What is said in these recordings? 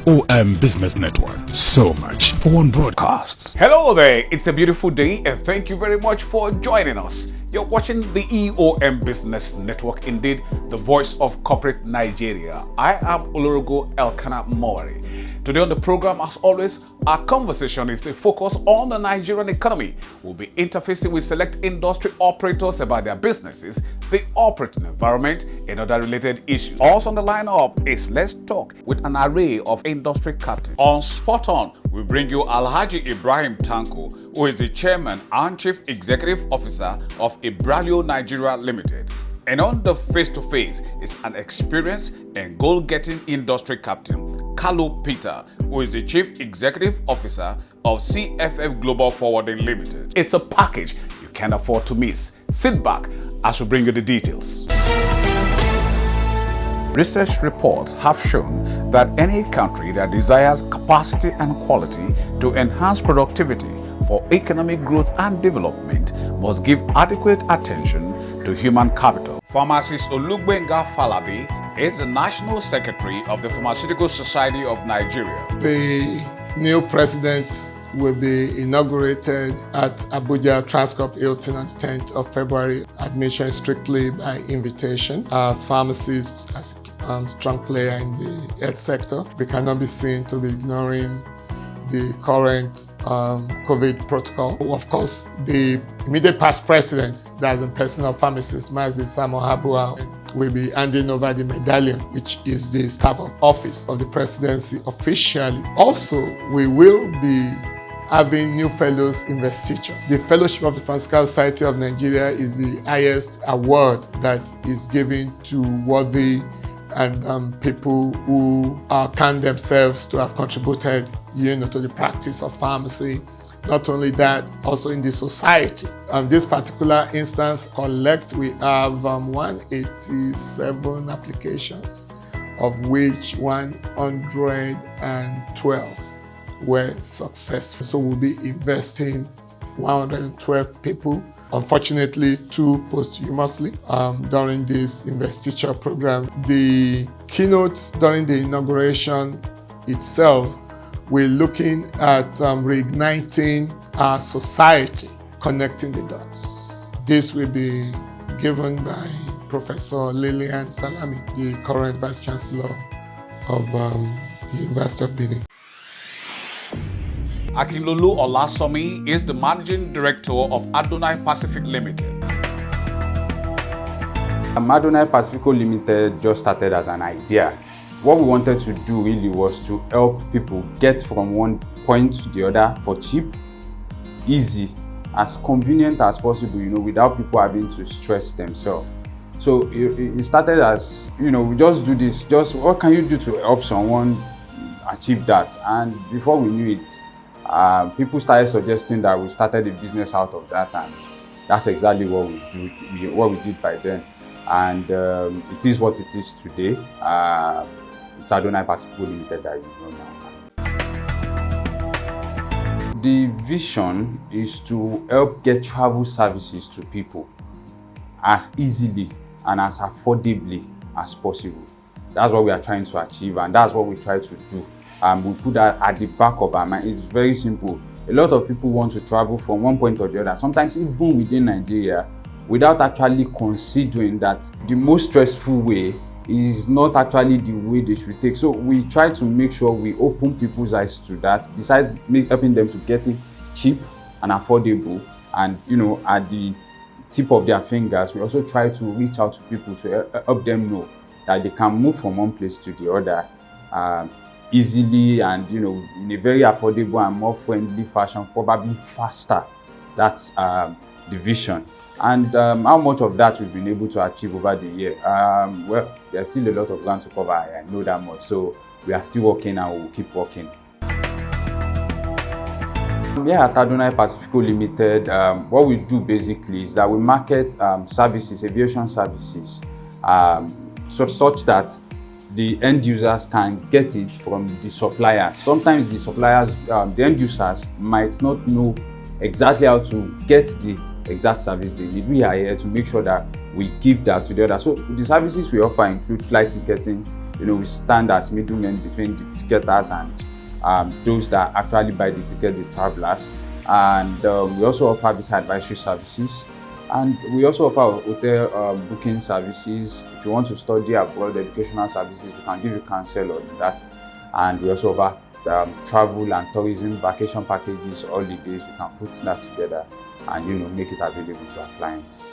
CSOM Business Network. So much for one broadcast. Hello there, it's a beautiful day and thank you very much for joining us. You're watching the EOM Business Network, indeed the voice of corporate Nigeria. I am Olorogo Elkanah Mowari. Today on the program, as always, our conversation is to focus on the Nigerian economy. We'll be interfacing with select industry operators about their businesses, the operating environment, and other related issues. Also on the lineup is Let's Talk with an array of industry captains. On Spot On, we bring you Alhaji Ibrahim Tanko, who is the Chairman and Chief Executive Officer of Ibraleo Nigeria Limited. And on the face-to-face is an experienced and goal-getting industry captain, Carlo Peter, who is the Chief Executive Officer of CFF Global Forwarding Limited. It's a package you can't afford to miss. Sit back as we bring you the details. Research reports have shown that any country that desires capacity and quality to enhance productivity for economic growth and development must give adequate attention to human capital. Pharmacist Olugbenga Falabi is the National Secretary of the Pharmaceutical Society of Nigeria. The new president will be inaugurated at Abuja Transcorp Hilton on the 10th of February. Admission strictly by invitation. As pharmacists, as a strong player in the health sector, we cannot be seen to be ignoring the current COVID protocol. Of course, the immediate past president, that's the person of pharmacist, Mazi Samohabua, will be handing over the medallion, which is the staff of office of the presidency officially. Also, we will be having new fellows investiture. The Fellowship of the Pharmaceutical Society of Nigeria is the highest award that is given to worthy and people who count themselves to have contributed, to the practice of pharmacy. Not only that, also in the society. This particular instance, we have 187 applications, of which 112 were successful. So we'll be investing 112 people. Unfortunately, 2 posthumously during this investiture program. The keynote during the inauguration itself, we're looking at reigniting our society, connecting the dots. This will be given by Professor Lilian Salami, the current Vice Chancellor of the University of Benin. Akinlolu Olasomi is the Managing Director of Adonai Pacific Limited. Adonai Pacifico Limited just started as an idea. What we wanted to do really was to help people get from one point to the other for cheap, easy, as convenient as possible, without people having to stress themselves. So it started as, we just do this, just what can you do to help someone achieve that? And before we knew it, people started suggesting that we started a business out of that, and that's exactly what we did by then. And it is what it is today. It's Adonai Pacifico Limited that you know now. The vision is to help get travel services to people as easily and as affordably as possible. That's what we are trying to achieve, and that's what we try to do. We put that at the back of our mind. It's very simple. A lot of people want to travel from one point or the other, sometimes even within Nigeria, without actually considering that the most stressful way is not actually the way they should take. So we try to make sure we open people's eyes to that, besides helping them to get it cheap and affordable and, at the tip of their fingers. We also try to reach out to people to help them know that they can move from one place to the other easily and, in a very affordable and more friendly fashion, probably faster. That's the vision. And how much of that we've been able to achieve over the year? Well, there's still a lot of ground to cover, I know that much. So we are still working and we'll keep working. Here at Adonai Pacifico Limited, what we do basically is that we market services, aviation services, such that the end users can get it from the suppliers. Sometimes the suppliers, the end users might not know exactly how to get the exact service they need. We are here to make sure that we give that to the other. So the services we offer include flight ticketing, we stand as middlemen between the ticketers and those that actually buy the ticket, the travelers. And we also offer visa advisory services. And we also offer hotel booking services. If you want to study abroad, educational services, we can give you counsel on that. And we also offer travel and tourism, vacation packages, holidays. We can put that together and make it available to our clients.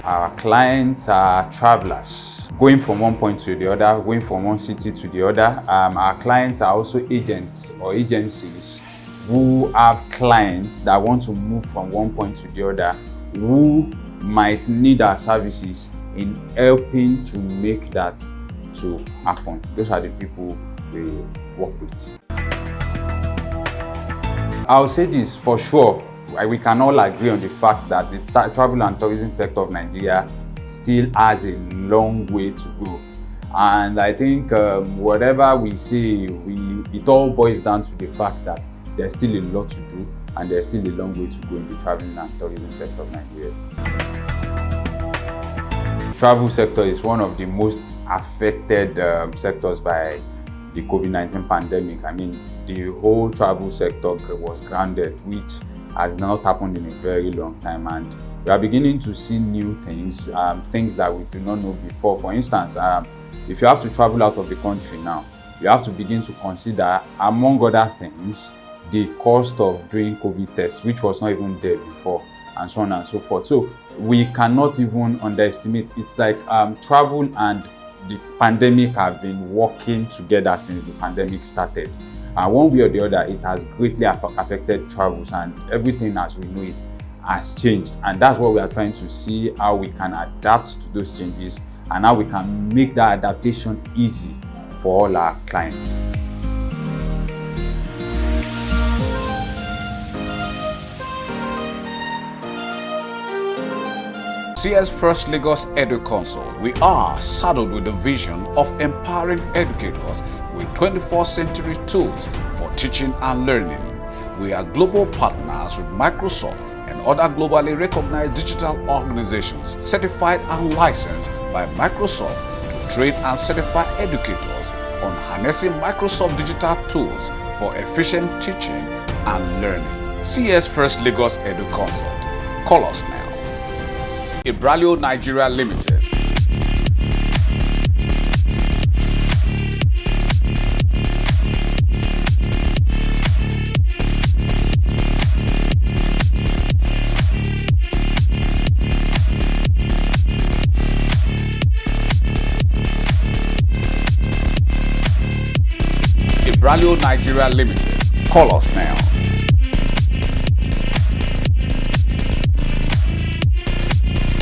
Our clients are travelers, going from one point to the other, going from one city to the other. Our clients are also agents or agencies who have clients that want to move from one point to the other, who might need our services in helping to make that to happen. Those are the people we work with. I'll say this for sure, we can all agree on the fact that the travel and tourism sector of Nigeria still has a long way to go. And I think whatever we say, it all boils down to the fact that there's still a lot to do and there's still a long way to go in the traveling and tourism sector of Nigeria. The travel sector is one of the most affected sectors by the COVID-19 pandemic. I mean, the whole travel sector was grounded, which has not happened in a very long time, and we are beginning to see new things, things that we do not know before. For instance, if you have to travel out of the country now, you have to begin to consider, among other things, the cost of doing COVID tests, which was not even there before, and so on and so forth. So we cannot even underestimate. It's like travel and the pandemic have been working together since the pandemic started. And one way or the other, it has greatly affected travels, and everything as we know it has changed. And that's what we are trying to see, how we can adapt to those changes and how we can make that adaptation easy for all our clients. CSfirst Lagos Edu Consult, we are saddled with the vision of empowering educators with 21st century tools for teaching and learning. We are global partners with Microsoft and other globally recognized digital organizations certified and licensed by Microsoft to train and certify educators on harnessing Microsoft digital tools for efficient teaching and learning. CSfirst Lagos Edu Consult. Call us now. Ibraleo Nigeria Limited. Ibraleo Nigeria Limited. Call us now.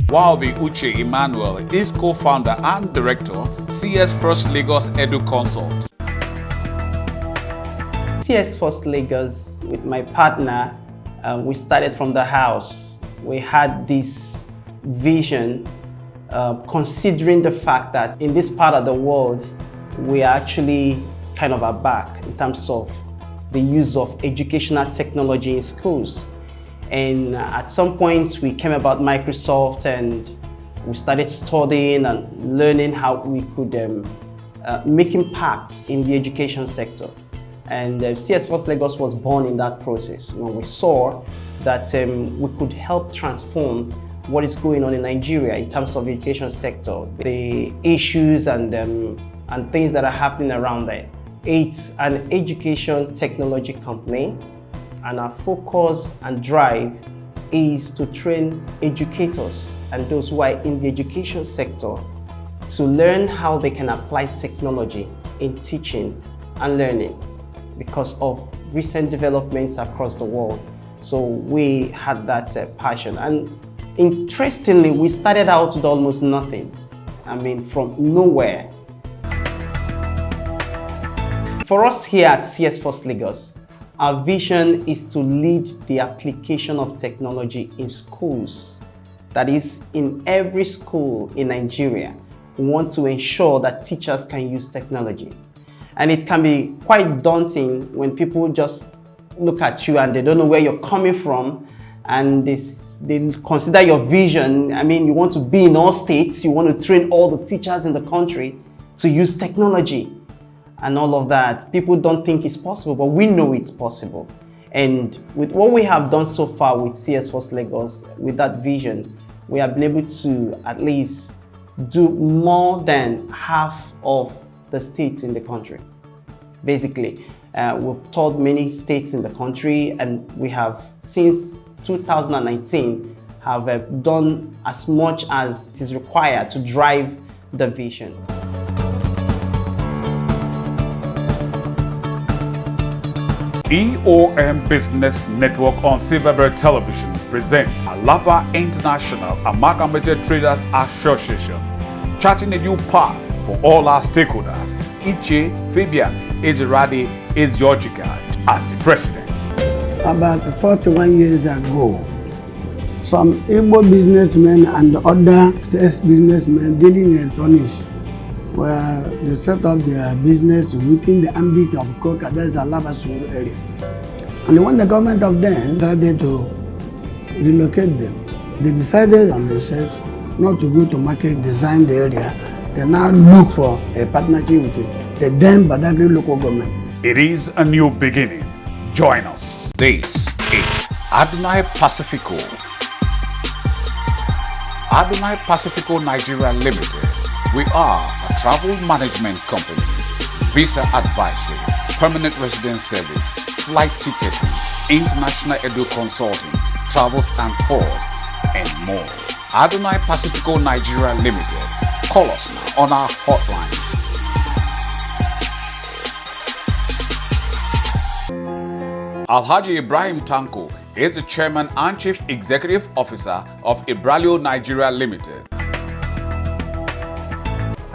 Waobi Uche Emmanuel is co-founder and director, CSfirst Lagos Edu Consult. CSVOS Lagos, with my partner, we started from the house. We had this vision, considering the fact that in this part of the world, we are actually kind of aback in terms of the use of educational technology in schools. And at some point, we came about Microsoft and we started studying and learning how we could make impact in the education sector. And CSVOS Lagos was born in that process when we saw that we could help transform what is going on in Nigeria in terms of the education sector, the issues and things that are happening around there. It's an education technology company, and our focus and drive is to train educators and those who are in the education sector to learn how they can apply technology in teaching and learning because of recent developments across the world. So we had that passion. And interestingly, we started out with almost nothing. I mean, from nowhere. For us here at CSVOS Lagos, our vision is to lead the application of technology in schools. That is, in every school in Nigeria, we want to ensure that teachers can use technology. And it can be quite daunting when people just look at you and they don't know where you're coming from and they consider your vision. I mean, you want to be in all states, you want to train all the teachers in the country to use technology and all of that. People don't think it's possible, but we know it's possible. And with what we have done so far with CSVOS Lagos, with that vision, we have been able to at least do more than half of the states in the country. Basically, we've taught many states in the country, and we have, since 2019, have done as much as it is required to drive the vision. EOM Business Network on Silverbird Television presents Alaba International Amalgamated Traders Association, charting a new path for all our stakeholders. Iche Fabian Ezirade Eziojiga as the president. About 41 years ago, some Igbo businessmen and other state businessmen dealing in electronics they set up their business within the ambit of Koka, that's the Alaba area. And when the government of them decided to relocate them, they decided on themselves not to go to market, design the area. They now look for a partnership with the then Badagry local government. It is a new beginning. Join us. This is Adonai Pacifico. Adonai Pacifico Nigeria Limited. We are a travel management company, visa advisory, permanent residence service, flight ticketing, international edu consulting, travels and tours, and more. Adonai Pacifico Nigeria Limited. Call us now on our hotlines. Alhaji Ibrahim Tanko is the chairman and chief executive officer of Ibraleo Nigeria Limited.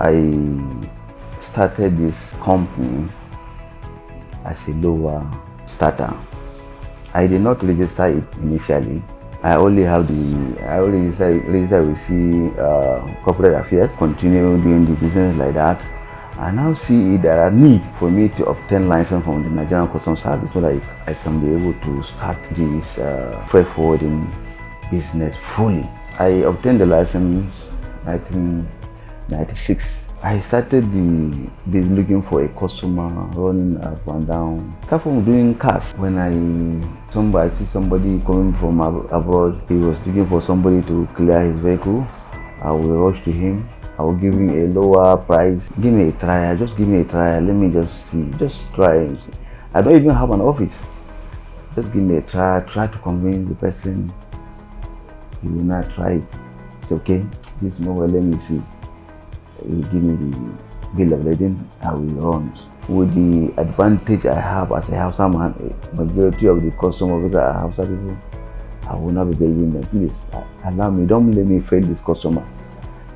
I started this company as a lower starter. I did not register it initially. I only registered with corporate affairs, continue doing the business like that. I now see there are need for me to obtain license from the Nigerian Customs Service so that I can be able to start this freight forwarding business fully. I obtained the license in 1996. I started looking for a customer, running up and down. Start from doing cars. When I see somebody coming from abroad, he was looking for somebody to clear his vehicle. I will rush to him. I will give him a lower price. Give me a trial, just give me a trial. Let me just see, just try and see. I don't even have an office. Just give me a trial, try to convince the person. He will not try it. It's okay, this number, let me see. He will give me the bill of lading, I will run. With the advantage I have as a Hausa man, majority of the customers are Hausa people, I will not be begging them, please, allow me, don't let me fail this customer.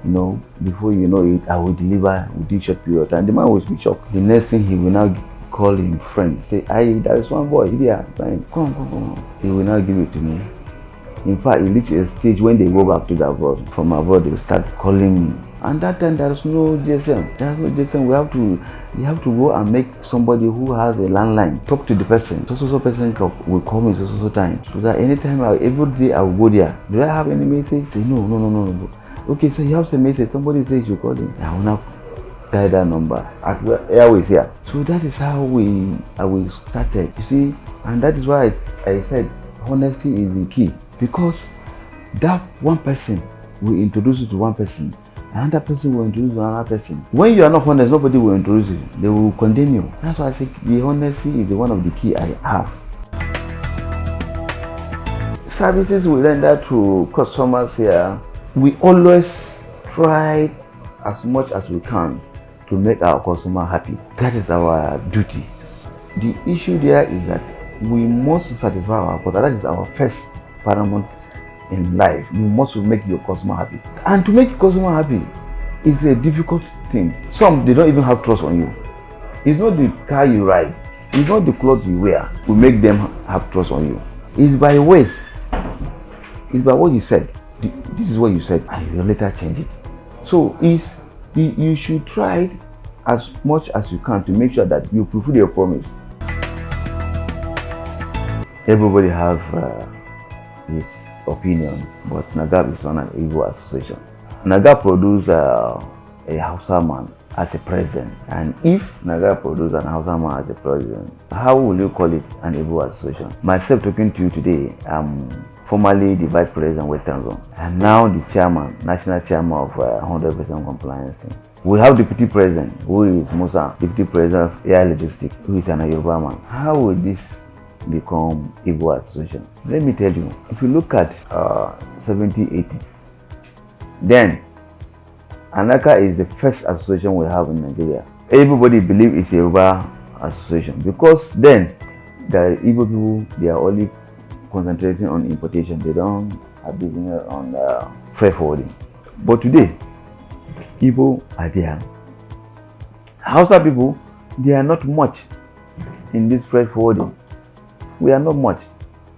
You know, before you know it, I will deliver within short period of time. The man will be shocked. The next thing, he will now call his friend, say, there is one boy here, come. He will now give it to me. In fact, it reaches a stage when they go back to the abroad. From abroad, they will start calling me. And that time, there is no GSM. There is no GSM. You have to go and make somebody who has a landline talk to the person. So person will call me so time. So that anytime, every day I will go there. Do I have any message? Say, no. Okay, so he has a message. Somebody says you call him. I will now dial that number. Airways here. So that is how we started. You see, and that is why I said honesty is the key. Because that one person will introduce you to one person, another person will introduce you to another person. When you are not honest, nobody will introduce you. They will condemn you. That's why I think the honesty is one of the key I have. Services we render to customers here, we always try as much as we can to make our customer happy. That is our duty. The issue there is that we must satisfy our customer. That is our first paramount in life. You must make your customer happy. And to make your customer happy is a difficult thing. Some, they don't even have trust on you. It's not the car you ride, it's not the clothes you wear will make them have trust on you. It's by ways. It's by what you said. This is what you said, and you later change it. So you should try as much as you can to make sure that you fulfill your promise. Everybody have his opinion, but NAGAP is not an Igbo association. NAGAP produce a Hausa man as a president, and if NAGAP produce an Hausa man as a president, how will you call it an Igbo association? Myself talking to you today, I'm formerly the vice president Western Zone, and now the chairman, national chairman of 100% compliance team. We have deputy president, who is Musa, deputy president of AI Logistics, who is an Yoruba man. How will this become Igbo association? Let me tell you, if you look at 70s, 80s, then Anaka is the first association we have in Nigeria. Everybody believes it's a Yoruba association because then the Igbo people, they are only concentrating on importation. They don't have business on freight forwarding. But today, Igbo are there. Hausa people, they are not much in this freight forwarding. We are not much.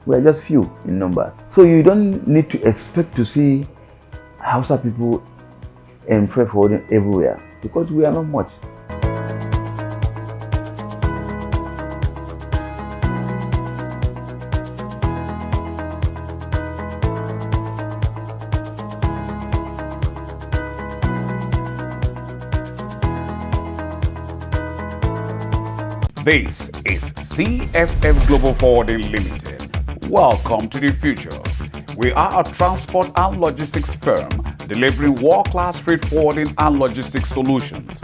We are just few in numbers. So you don't need to expect to see Hausa people in freight forwarding everywhere because we are not much. This is CFF Global Forwarding Limited. Welcome to the future. We are a transport and logistics firm delivering world-class freight forwarding and logistics solutions.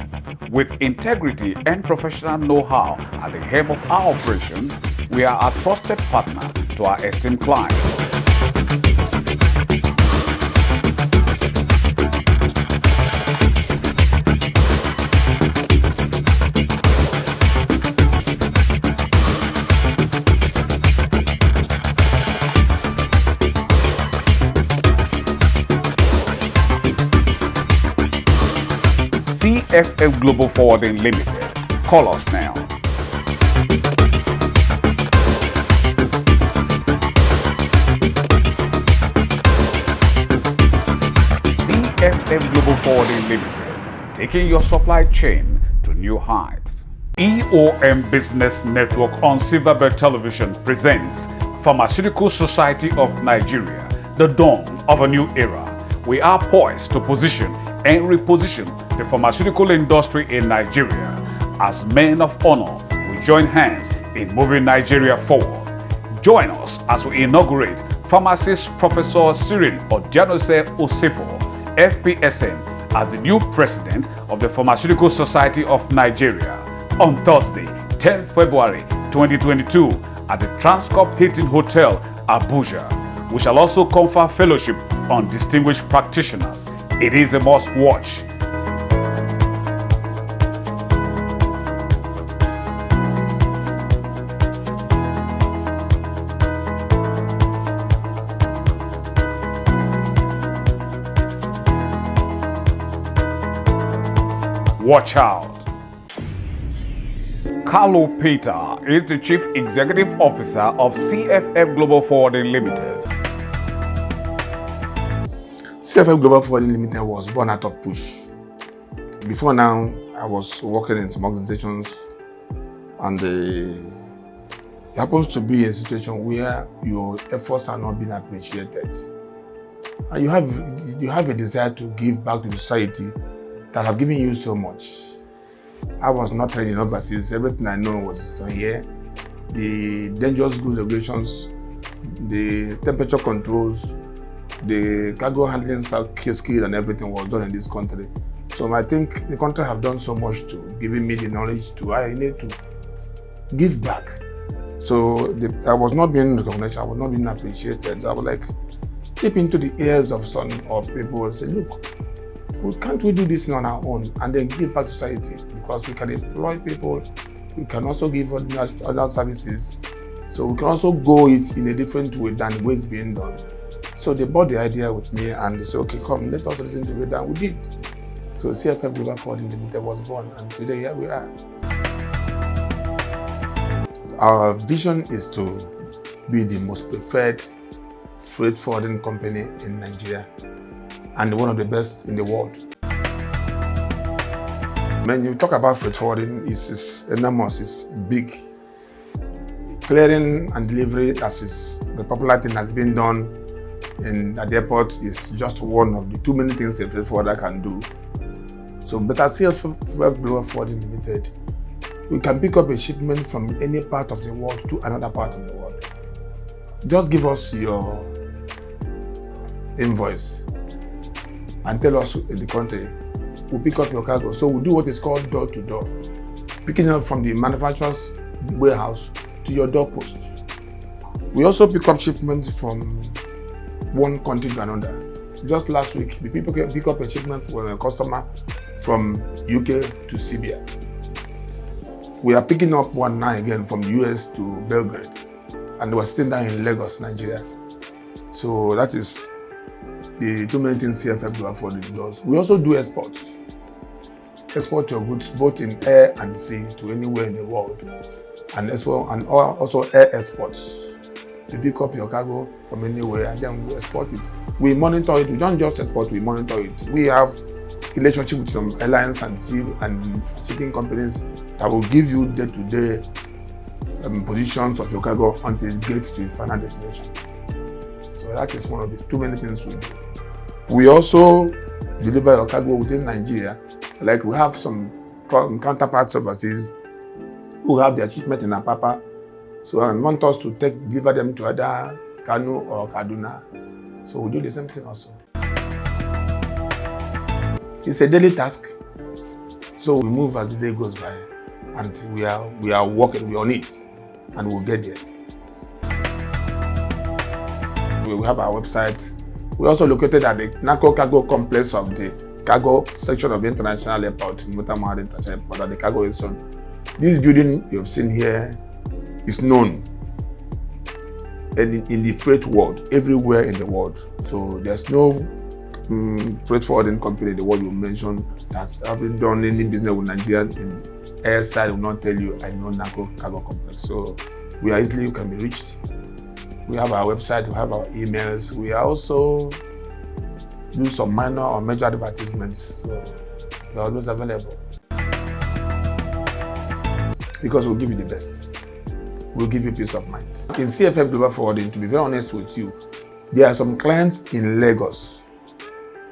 With integrity and professional know-how at the helm of our operations, we are a trusted partner to our esteemed clients. CFF Global Forwarding Limited. Call us now. CFF Global Forwarding Limited, taking your supply chain to new heights. EOM Business Network on Silverbird Television presents Pharmaceutical Society of Nigeria, the dawn of a new era. We are poised to position and reposition the pharmaceutical industry in Nigeria. As men of honor, we join hands in moving Nigeria forward. Join us as we inaugurate pharmacist Professor Cyril Odianose Osefo, FPSN, as the new president of the Pharmaceutical Society of Nigeria on Thursday, 10 February 2022 at the Transcorp Hilton Hotel, Abuja. We shall also confer fellowship on distinguished practitioners. It is a must watch. Watch out. Carlo Peter is the Chief Executive Officer of CFF Global Forwarding Limited. CFF Global Forwarding Limited was born out of push. Before now, I was working in some organizations, and it happens to be a situation where your efforts are not being appreciated. And you have a desire to give back to the society that have given you so much. I was not trained in overseas. Everything I know was done here. The dangerous goods regulations, the temperature controls, the cargo handling skill and everything was done in this country. So I think the country have done so much to giving me the knowledge to I need to give back. So I was not being recognized, I was not being appreciated. I was like chip into the ears of some people and say, look, can't we do this on our own and then give back to society? Because we can employ people, we can also give other services. So we can also go it in a different way than the way it's being done. So they bought the idea with me and they said, okay, come, let us listen to it, and we did. So CFF Global Forwarding Limited was born, and today here we are. Our vision is to be the most preferred freight forwarding company in Nigeria and one of the best in the world. When you talk about freight forwarding, it's enormous, it's big. Clearing and delivery, as is the popular thing has been done at the airport is just one of the too many things a freight forwarder can do. So, but at CSFF Global Forwarding Limited, we can pick up a shipment from any part of the world to another part of the world. Just give us your invoice and tell us in the country. We'll pick up your cargo. So we do what is called door to door, picking up from the manufacturer's warehouse to your doorpost. We also pick up shipments from one country to another. Just last week, the people can pick up a shipment from a customer from UK to Serbia. We are picking up one now again from US to Belgrade, and we're staying down in Lagos, Nigeria. So that is the two main things CFF Global Forwarding does. We also do exports. Export your goods both in air and sea to anywhere in the world, and also air exports. You pick up your cargo from anywhere and then we export it. We monitor it. We don't just export, we monitor it. We have relationship with some airlines and shipping companies that will give you day-to-day positions of your cargo until it gets to your final destination. So that is one of the too many things we do. We also deliver your cargo within Nigeria. Like we have some counterparts overseas who have their shipment in Apapa, so I want us to deliver them to either Kano or Kaduna. So we do the same thing also. It's a daily task, so we move as the day goes by, and we are working, we're on it, and we'll get there. We have our website. We're also located at the Nako Cargo Complex of the Cargo section of the International Airport, Mutamahad International Airport, at the Cargo Zone. This building you've seen here is known in the freight world, everywhere in the world. So there's no freight forwarding company in the world you mention that's haven't done any business with Nigeria in the air side will not tell you I know Nako Cargo Complex. So we can be reached. We have our website, we have our emails. We also do some minor or major advertisements, so they're always available. Because we'll give you the best. We'll give you peace of mind. In CFF Global Forwarding, to be very honest with you, there are some clients in Lagos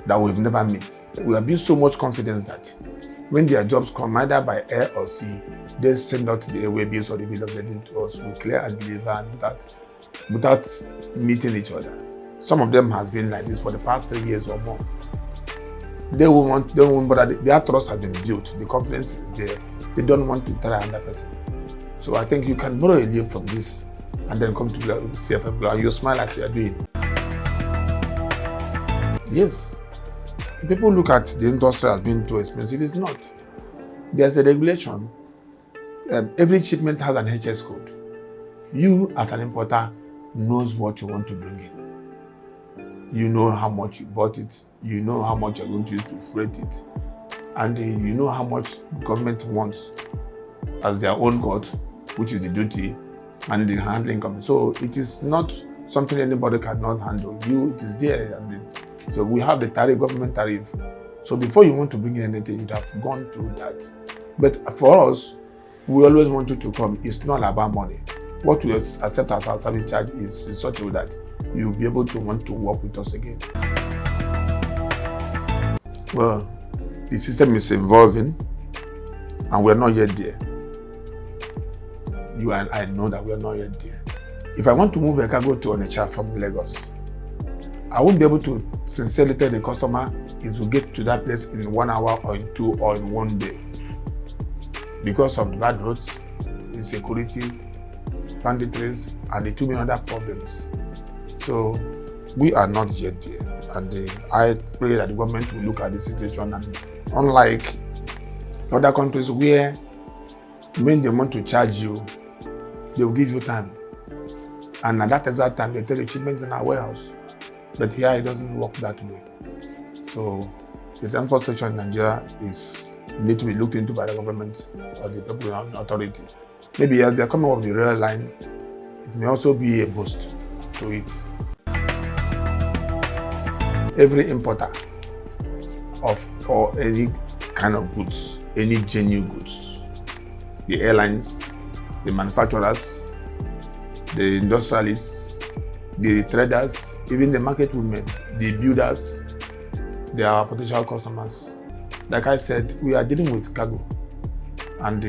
that we've never met. We have built so much confidence that when their jobs come either by air or sea, they send out the airway bills or the bill of lading to us. We clear and deliver and without meeting each other. Some of them has been like this for the past 3 years or more. They won't bother. Their trust has been built. The confidence is there. They don't want to try another person. So I think you can borrow a leaf from this and then come to CFF Global and you smile as you are doing. Yes. People look at the industry as being too expensive. It's not. There's a regulation. Every shipment has an HS code. You as an importer knows what you want to bring in. You know how much you bought it. You know how much you're going to use to freight it. And you know how much government wants as their own cut, which is the duty and the handling company. So it is not something anybody cannot handle. It is there. And so we have the tariff, government tariff. So before you want to bring in anything, you'd have gone through that. But for us, we always want you to come. It's not about money. What we accept as our service charge is in such a way that you'll be able to want to work with us again. Well, the system is evolving and we're not yet there. You and I know that we're not yet there. If I want to move a cargo to Onitsha from Lagos, I won't be able to sincerely tell the customer it will get to that place in 1 hour or in 2 or in 1 day. Because of the bad roads, insecurity, banditries, and the too many other problems. So we are not yet there. And I pray that the government will look at the situation, and unlike other countries where when they want to charge you, they will give you time. And at that exact time, they tell the shipments in our warehouse. But here it doesn't work that way. So the transport sector in Nigeria need to be looked into by the government or the people authority. Maybe as they're coming up the rail line, it may also be a boost to it. Every importer or any kind of goods, any genuine goods, the airlines, the manufacturers, the industrialists, the traders, even the market women, the builders, they are potential customers. Like I said, we are dealing with cargo, and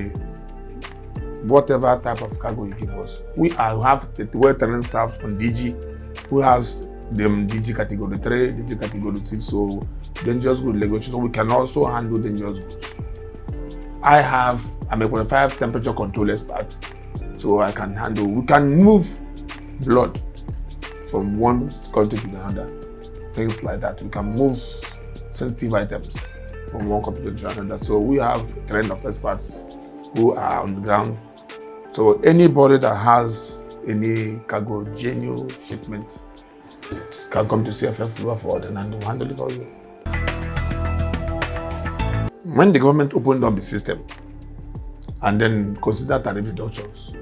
whatever type of cargo you give us. We have the well-trained staff on DG who has them DG category 3, DG category 6, so dangerous goods regulation, so we can also handle dangerous goods. I'm a qualified temperature control expert, so we can move blood from one country to another, things like that. We can move sensitive items from one country to another. So we have trained of experts who are on the ground. So anybody that has any cargo genuine shipment can come to CFF Global Forward and we'll handle it for you. When the government opened up the system and then considered tariff reductions,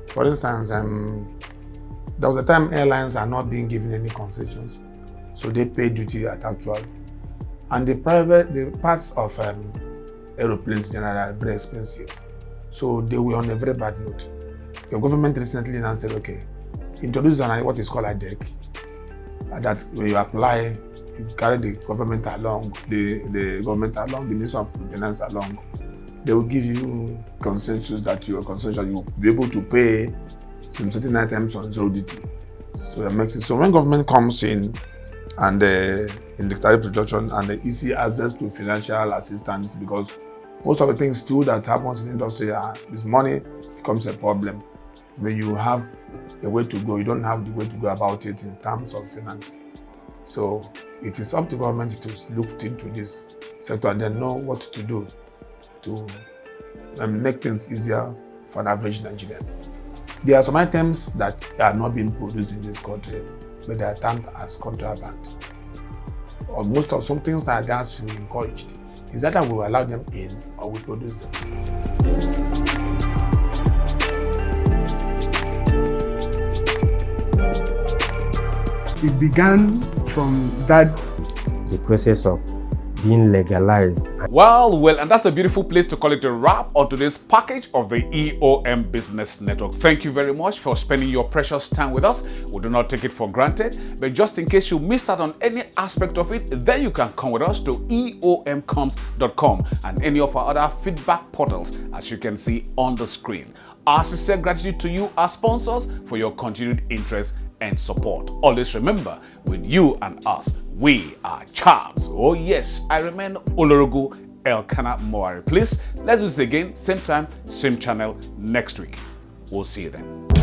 for instance, there was a time airlines are not being given any concessions, so they pay duty at actual. And the parts of aeroplanes generally are very expensive, so they were on a very bad note. The government recently now said, okay, introduce what is called a deck, that when you apply, you carry the government along, the government along, the Ministry of Finance along. They will give you consensus that your consensus you'll be able to pay some certain items on zero duty. So that makes it so when government comes in and in the tariff reduction and the easy access to financial assistance, because most of the things too that happens in the industry this money becomes a problem. When you have a way to go, you don't have the way to go about it in terms of finance. So it is up to government to look into this sector and then know what to do to make things easier for an average Nigerian. There are some items that are not being produced in this country, but they are termed as contraband. Or most of some things like that should be encouraged. Is that we will allow them in or we produce them? It began from that the process of being legalized. Well, and that's a beautiful place to call it a wrap on today's package of the EOM Business Network. Thank you very much for spending your precious time with us. We do not take it for granted, but just in case you missed out on any aspect of it, then you can come with us to eomcoms.com and any of our other feedback portals, as you can see on the screen. Our sincere gratitude to you, our sponsors, for your continued interest and support. Always remember, with you and us, we are champs. Oh yes, I remain Olorogo Elkanah Moari. Please, let's do this again, same time, same channel next week. We'll see you then.